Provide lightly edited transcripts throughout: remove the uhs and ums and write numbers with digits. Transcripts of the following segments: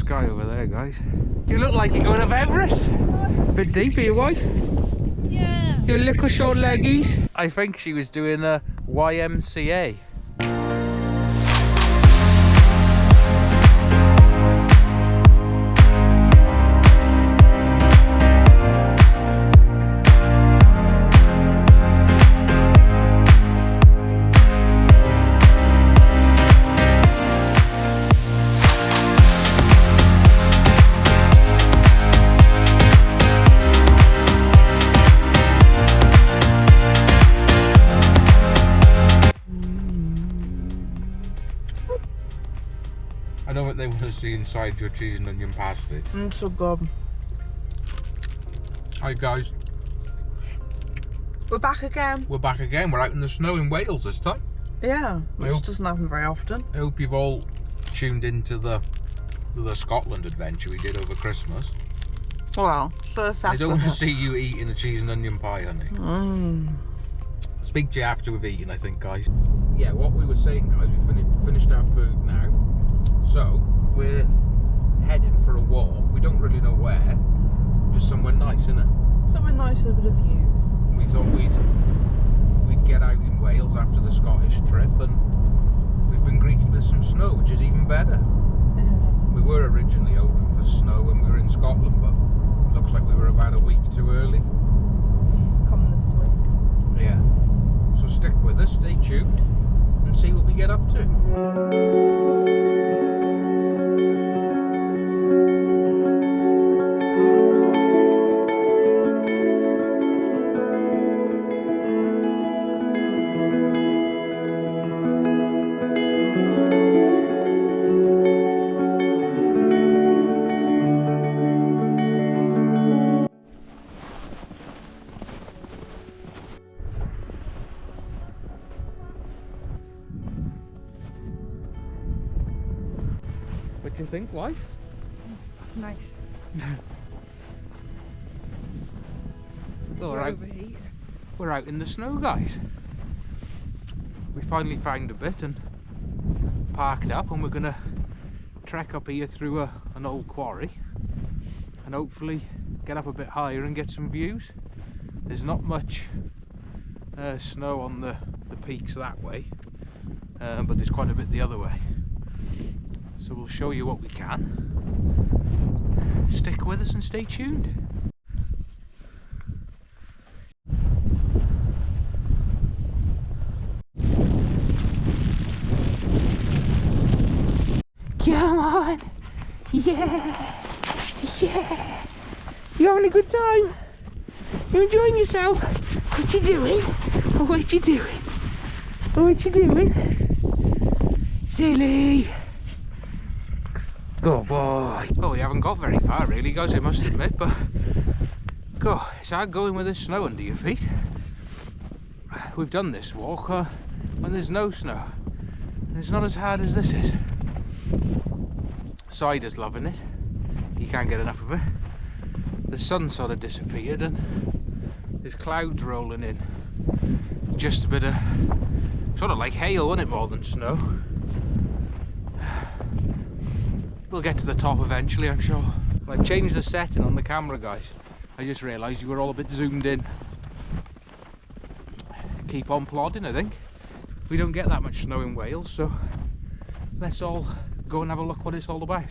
sky over there, guys. You look like you're going up Everest. Bit deep, are you white? Yeah. Your little short leggies. I think she was doing a YMCA. I know what they want to see inside your cheese and onion pasty. It's so good. Hi guys. We're back again. We're back again. We're out in the snow in Wales this time. Yeah, which doesn't happen very often. I hope you've all tuned into the Scotland adventure we did over Christmas. Well, first I don't want to see you eating a cheese and onion pie, honey. Speak to you after we've eaten, I think, guys. Yeah, what we were saying, guys, we finished our food now. So, we're heading for a walk. We don't really know where. Just somewhere nice, isn't it? Somewhere nice with a bit of views. We thought we'd get out in Wales after the Scottish trip, and we've been greeted with some snow, which is even better. We were originally hoping for snow when we were in Scotland, but it looks like we were about a week too early. It's coming this week. Yeah. So stick with us, stay tuned, and see what we get up to. What do you think, wife? Nice. Well, we're out in the snow, guys. We finally found a bit and parked up, and we're gonna trek up here through an old quarry and hopefully get up a bit higher and get some views. There's not much snow on the peaks that way, but there's quite a bit the other way. So we'll show you what we can. Stick with us and stay tuned. Come on! Yeah! Yeah! You having a good time? You enjoying yourself? What you doing? What you doing? What you doing? Silly! Good boy. Well, we haven't got very far really, guys, I must admit, but God, it's hard going with the snow under your feet. We've done this walk when there's no snow, and it's not as hard as this is. Cider's loving it. He can't get enough of it. The sun sort of disappeared and there's clouds rolling in. Just a bit of, sort of like hail, wasn't it, more than snow? We'll get to the top eventually, I'm sure. I've changed the setting on the camera, guys. I just realised you were all a bit zoomed in. Keep on plodding, I think. We don't get that much snow in Wales, so let's all go and have a look what it's all about.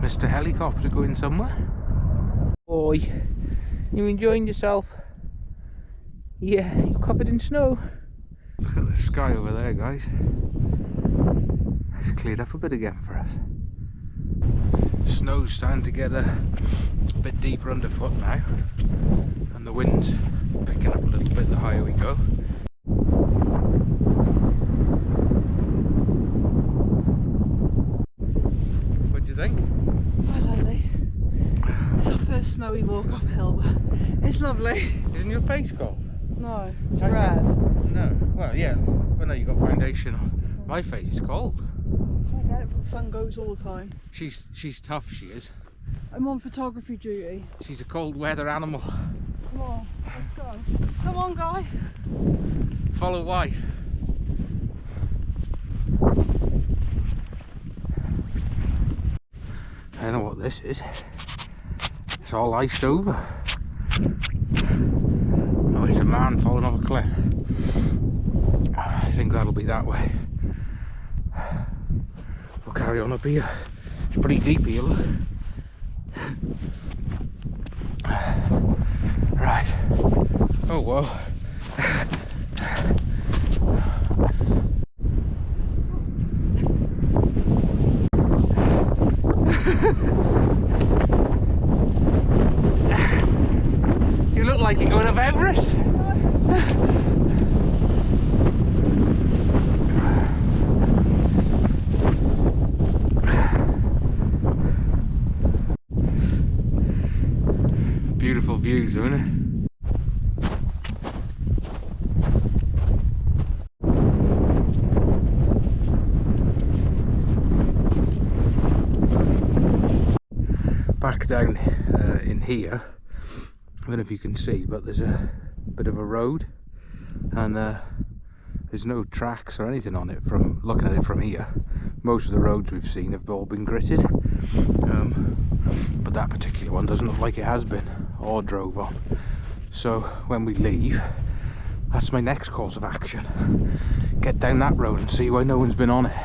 Mr. Helicopter going somewhere. Boy, you enjoying yourself? Yeah, you're covered in snow. Look at the sky over there, guys. It's cleared up a bit again for us. Snow's starting to get a bit deeper underfoot now, and the wind's picking up a little bit the higher we go. What do you think? I don't know. It's our first snowy walk uphill, but it's lovely. Isn't your face cold? No, it's red. No, well, yeah. Well, no, you got foundation on. My face is cold. I get it, but the sun goes all the time. She's tough, she is. I'm on photography duty. She's a cold weather animal. Come on, let's go. Come on, guys. Follow why? I don't know what this is. It's all iced over. Oh, it's a man falling off a cliff. I think that'll be that way. We'll carry on up here. It's pretty deep here, look. Right. Oh, whoa. You look like you're going up Everest. Beautiful views, isn't it? Back down in here, I don't know if you can see, but there's a bit of a road, and there's no tracks or anything on it from looking at it from here. Most of the roads we've seen have all been gritted, but that particular one doesn't look like it has been or drove on. So when we leave, that's my next course of action. Get down that road and see why no one's been on it.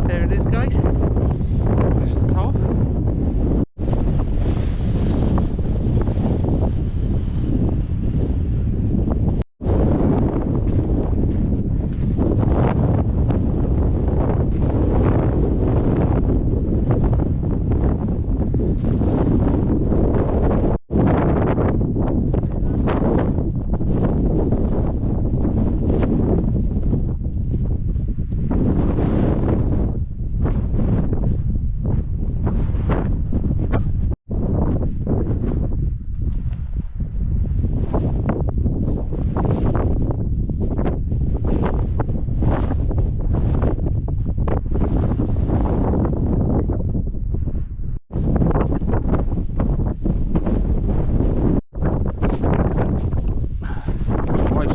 There it is, guys. That's the top.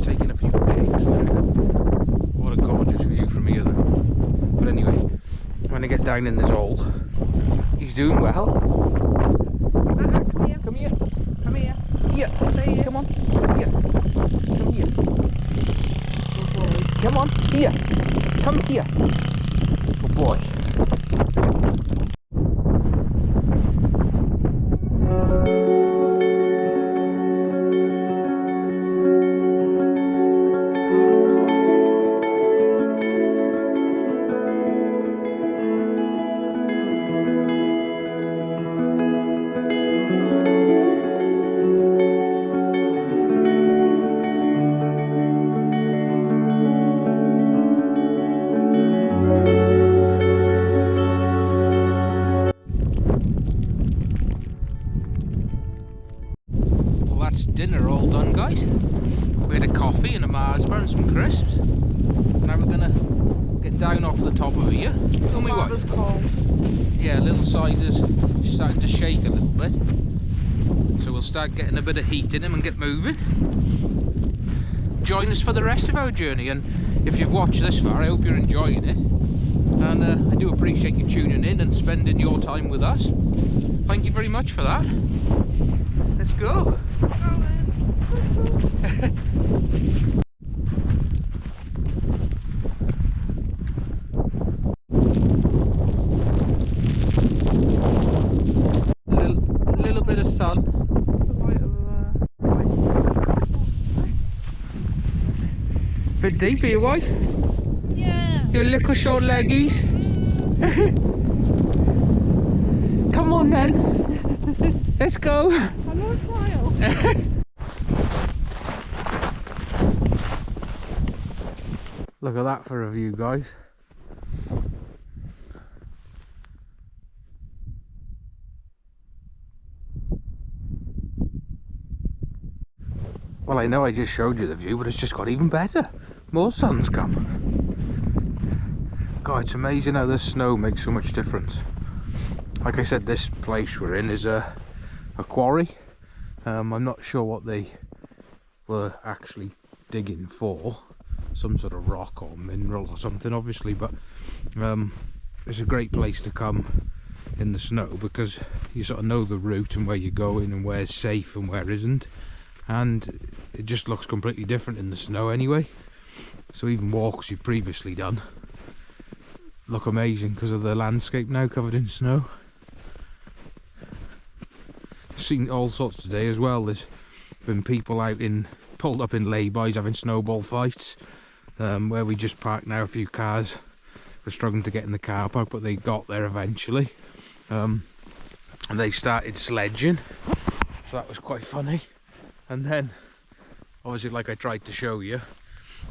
Taking a few pics there. What a gorgeous view from here though. But anyway, when I get down in this hole, he's doing well. Come here. Come here. Come here. Here. Stay here. Come on. Here. Come here. Good boy. Come on. Here. Come here. Good boy. That's dinner all done, guys. We had a coffee and a Mars bar and some crisps. Now we're gonna get down off the top of here. And we Father's cold. Yeah, little cider's starting to shake a little bit. So we'll start getting a bit of heat in him and get moving. Join us for the rest of our journey, and if you've watched this far, I hope you're enjoying it. And I do appreciate you tuning in and spending your time with us. Thank you very much for that. Let's go. little bit of sun. Right over there. Bit deep here, wife. Yeah. Your little short leggies. Come on then. Let's go. Hello, child. Look at that for a view, guys. Well, I know I just showed you the view, but it's just got even better. More sun's come. God, it's amazing how the snow makes so much difference. Like I said, this place we're in is a quarry. I'm not sure what they were actually digging for. Some sort of rock or mineral or something, obviously, but it's a great place to come in the snow because you sort of know the route and where you're going and where's safe and where isn't, and it just looks completely different in the snow anyway. So even walks you've previously done look amazing because of the landscape now covered in snow. I've seen all sorts today as well. There's been people out pulled up in lay-bys having snowball fights. Where we just parked now, a few cars were struggling to get in the car park, but they got there eventually. And they started sledging, so that was quite funny. And then, obviously, like I tried to show you,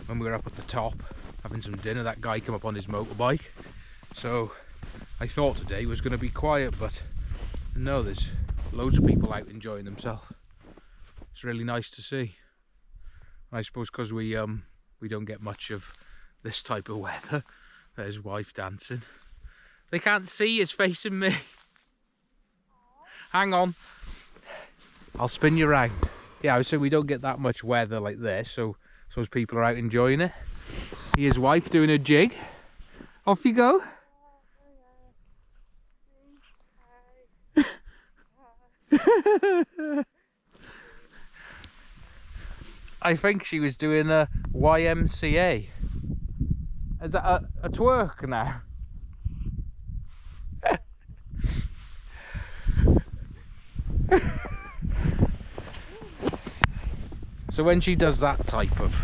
when we were up at the top having some dinner, that guy came up on his motorbike. So I thought today was going to be quiet, but no, there's loads of people out enjoying themselves. It's really nice to see. I suppose because we don't get much of this type of weather. There's wife dancing. They can't see, it's facing me. Hang on, I'll spin you round. Yeah, I was saying we don't get that much weather like this, so I suppose people are out enjoying it. Here's wife doing a jig. Off you go. I think she was doing a YMCA. Is that a twerk now? So when she does that type of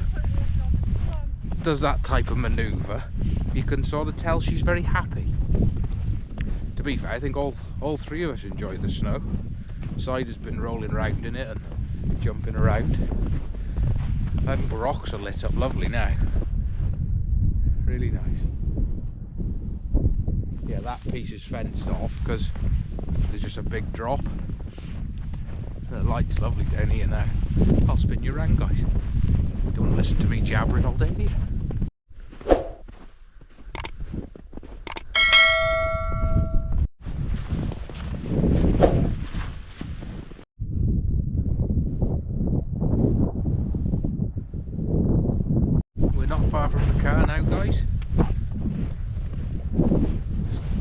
manoeuvre, you can sort of tell she's very happy. To be fair, I think all three of us enjoy the snow. Side has been rolling around in it and jumping around. I think the rocks are lit up lovely now. Really nice. Yeah, that piece is fenced off because there's just a big drop. The light's lovely down here now. I'll spin you around, guys. Don't want to listen to me jabbering all day, do you? We're not far from the car now, guys.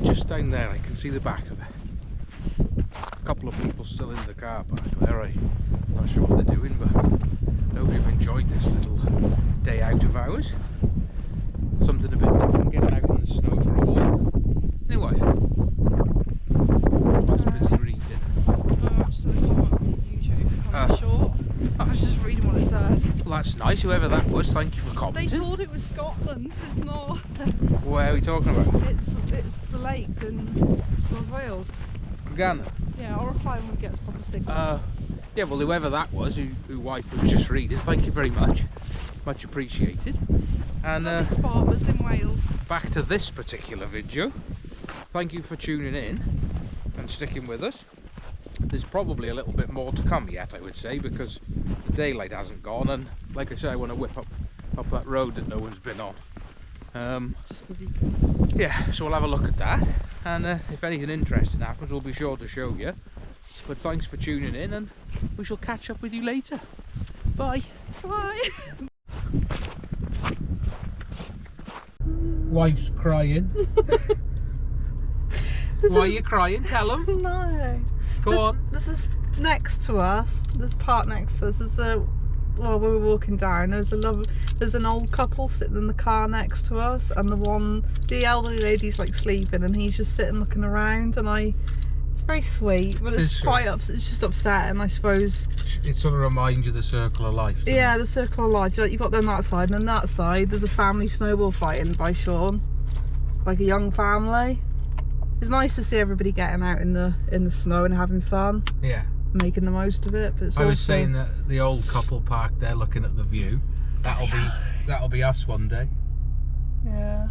Just down there, I can see the back of it. A couple of people still in the car park there. I'm not sure what they're doing, but I hope you've enjoyed this little day out of ours. Something a bit different, getting out in the snow for a while. Anyway, I was busy reading. I just saw a comment on YouTube, comment short. I was just reading what it said. Well, that's nice, whoever that was, thank you for They commenting. thought it was Scotland, it's not. Where are we talking about? It's the lakes in North Wales. Ghana. Yeah, I'll reply when we get the proper signal. Yeah, well, whoever that was, who wife was just reading, thank you very much. Much appreciated. And spot was in Wales. back to this particular video. Thank you for tuning in and sticking with us. There's probably a little bit more to come yet, I would say, because the daylight hasn't gone, and like I say, I want to whip up that road that no one's been on. Yeah, so we'll have a look at that, and if anything interesting happens, we'll be sure to show you. But thanks for tuning in, and we shall catch up with you later. Bye. Bye. Wife's crying. Why are you crying? Tell them. No. Go on. This is next to us. This part next to us is well, we were walking down. There's an old couple sitting in the car next to us, and the elderly lady's like sleeping, and he's just sitting looking around. And it's very sweet, but it's quite it's just upsetting, I suppose. It sort of reminds you of the circle of life. Yeah, the circle of life. Like, you've got them that side, and then that side there's a family snowball fighting by Sean, like a young family. It's nice to see everybody getting out in the snow and having fun. Yeah. making the most of it. But it's I was also... saying that the old couple parked there looking at the view. That'll be us one day. Yeah.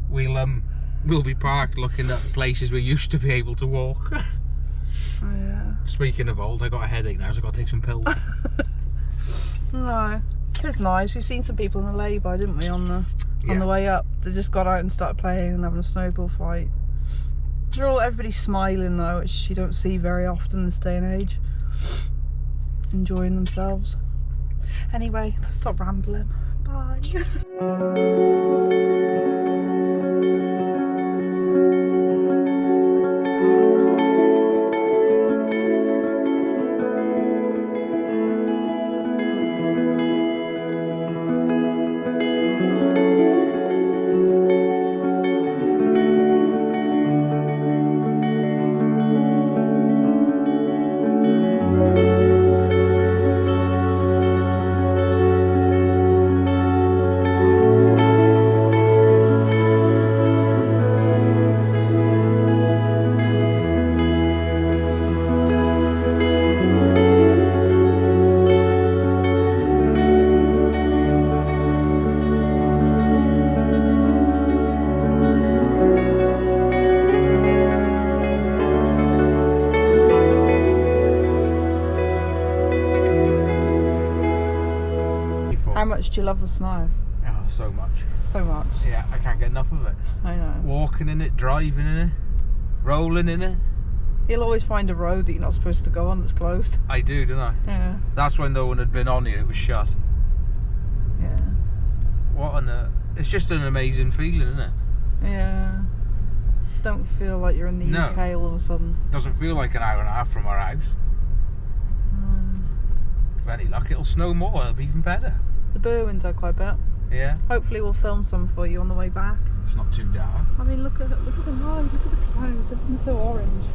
We'll be parked looking at places we used to be able to walk. Oh, yeah. Speaking of old, I got a headache now, so I got to take some pills. No, it's nice. We've seen some people in the lay-by, didn't we, on the way up? They just got out and started playing and having a snowball fight. Everybody's smiling though, which you don't see very often in this day and age. Enjoying themselves. Anyway, let's stop rambling. Bye. How much do you love the snow? Oh, so much. So much. Yeah, I can't get enough of it. I know. Walking in it, driving in it, rolling in it. You'll always find a road that you're not supposed to go on that's closed. I do, don't I? Yeah. That's when no one had been on here, it was shut. Yeah. It's just an amazing feeling, isn't it? Yeah. Don't feel like you're in the UK all of a sudden. Doesn't feel like an hour and a half from our house. With any luck, it'll snow more, it'll be even better. The Berwyn's out quite a bit. Yeah. Hopefully we'll film some for you on the way back. It's not too dark. I mean, look at the night, look at the clouds, they're so orange.